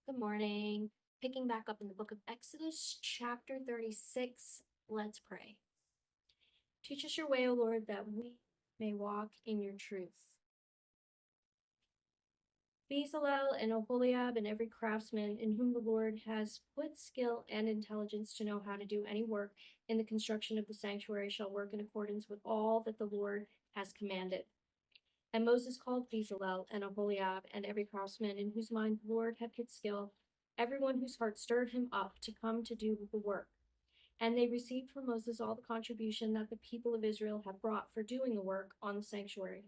Good morning. Picking back up in the book of Exodus, chapter 36, let's pray. Teach us your way, O Lord, that we may walk in your truth. Bezalel and Oholiab and every craftsman in whom the Lord has put skill and intelligence to know how to do any work in the construction of the sanctuary shall work in accordance with all that the Lord has commanded. And Moses called Bezalel and Oholiab and every craftsman in whose mind the Lord had put skill, everyone whose heart stirred him up to come to do the work. And they received from Moses all the contribution that the people of Israel had brought for doing the work on the sanctuary.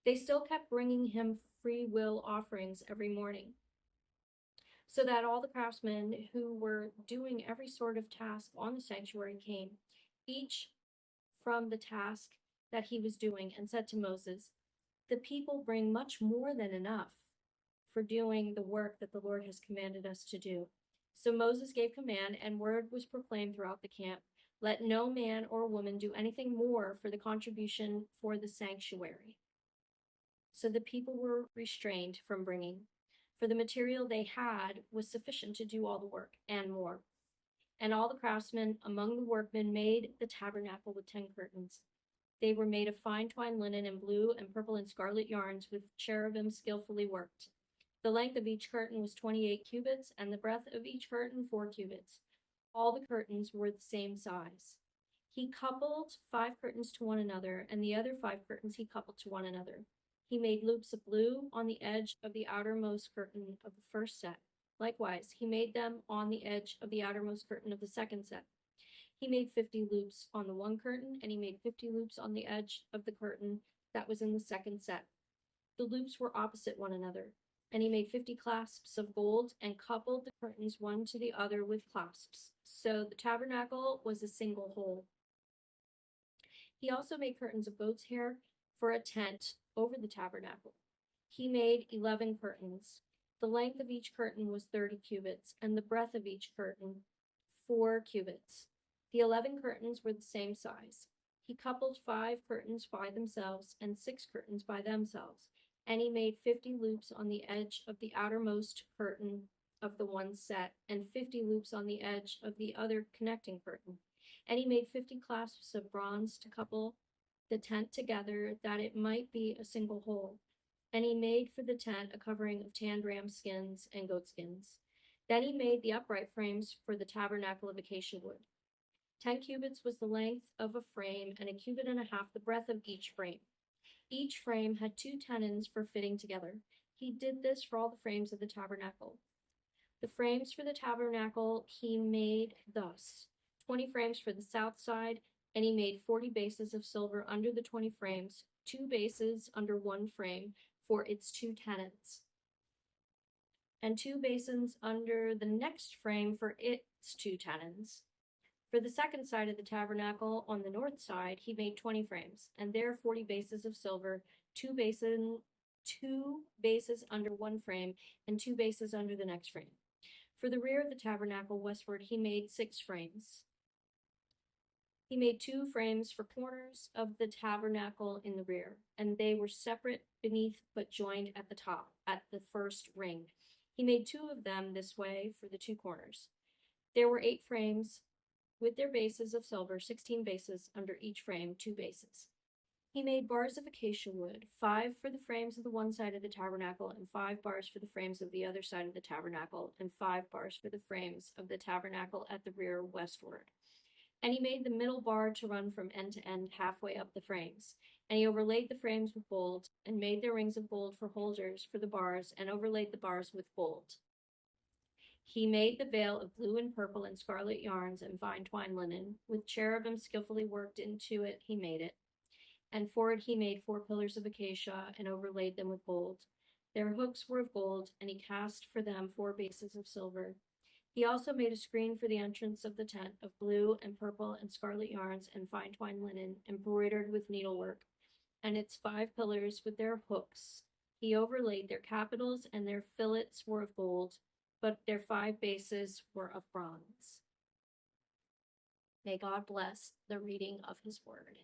They still kept bringing him free will offerings every morning, so that all the craftsmen who were doing every sort of task on the sanctuary came, each from the task that he was doing, and said to Moses, "The people bring much more than enough for doing the work that the Lord has commanded us to do." So Moses gave command, and word was proclaimed throughout the camp, "Let no man or woman do anything more for the contribution for the sanctuary." So the people were restrained from bringing, for the material they had was sufficient to do all the work and more. And all the craftsmen among the workmen made the tabernacle with 10 curtains. They were made of fine twined linen and blue and purple and scarlet yarns with cherubim skillfully worked. The length of each curtain was 28 cubits, and the breadth of each curtain 4 cubits. All the curtains were the same size. He coupled 5 curtains to one another, and the other 5 curtains he coupled to one another. He made loops of blue on the edge of the outermost curtain of the first set. Likewise, he made them on the edge of the outermost curtain of the second set. He made 50 loops on the one curtain, and he made 50 loops on the edge of the curtain that was in the second set. The loops were opposite one another, and he made 50 clasps of gold and coupled the curtains one to the other with clasps. So the tabernacle was a single whole. He also made curtains of goat's hair for a tent over the tabernacle. He made 11 curtains. The length of each curtain was 30 cubits, and the breadth of each curtain 4 cubits. The 11 curtains were the same size. He coupled 5 curtains by themselves and 6 curtains by themselves, and he made 50 loops on the edge of the outermost curtain of the one set, and 50 loops on the edge of the other connecting curtain. And he made 50 clasps of bronze to couple the tent together, that it might be a single whole. And he made for the tent a covering of tanned ram skins and goat skins. Then he made the upright frames for the tabernacle of acacia wood. 10 cubits was the length of a frame, and a cubit and a half the breadth of each frame. Each frame had 2 tenons for fitting together. He did this for all the frames of the tabernacle. The frames for the tabernacle he made thus: 20 frames for the south side, and he made 40 bases of silver under the 20 frames, 2 bases under one frame for its 2 tenons, and 2 basins under the next frame for its 2 tenons. For the second side of the tabernacle, on the north side, he made 20 frames, and there 40 bases of silver, 2 bases under one frame, and 2 bases under the next frame. For the rear of the tabernacle westward, he made 6 frames. He made 2 frames for corners of the tabernacle in the rear, and they were separate beneath but joined at the top, at the first ring. He made 2 of them this way for the 2 corners. There were 8 frames with their bases of silver, 16 bases under each frame, 2 bases. He made bars of acacia wood, 5 for the frames of the one side of the tabernacle, and 5 bars for the frames of the other side of the tabernacle, and 5 bars for the frames of the tabernacle at the rear westward. And he made the middle bar to run from end to end halfway up the frames. And he overlaid the frames with gold, and made their rings of gold for holders for the bars, and overlaid the bars with gold. He made the veil of blue and purple and scarlet yarns and fine twined linen, with cherubim skillfully worked into it he made it. And for it he made 4 pillars of acacia, and overlaid them with gold. Their hooks were of gold, and he cast for them 4 bases of silver. He also made a screen for the entrance of the tent of blue and purple and scarlet yarns and fine twined linen, embroidered with needlework, and its 5 pillars with their hooks. He overlaid their capitals, and their fillets were of gold, but their 5 bases were of bronze. May God bless the reading of his word.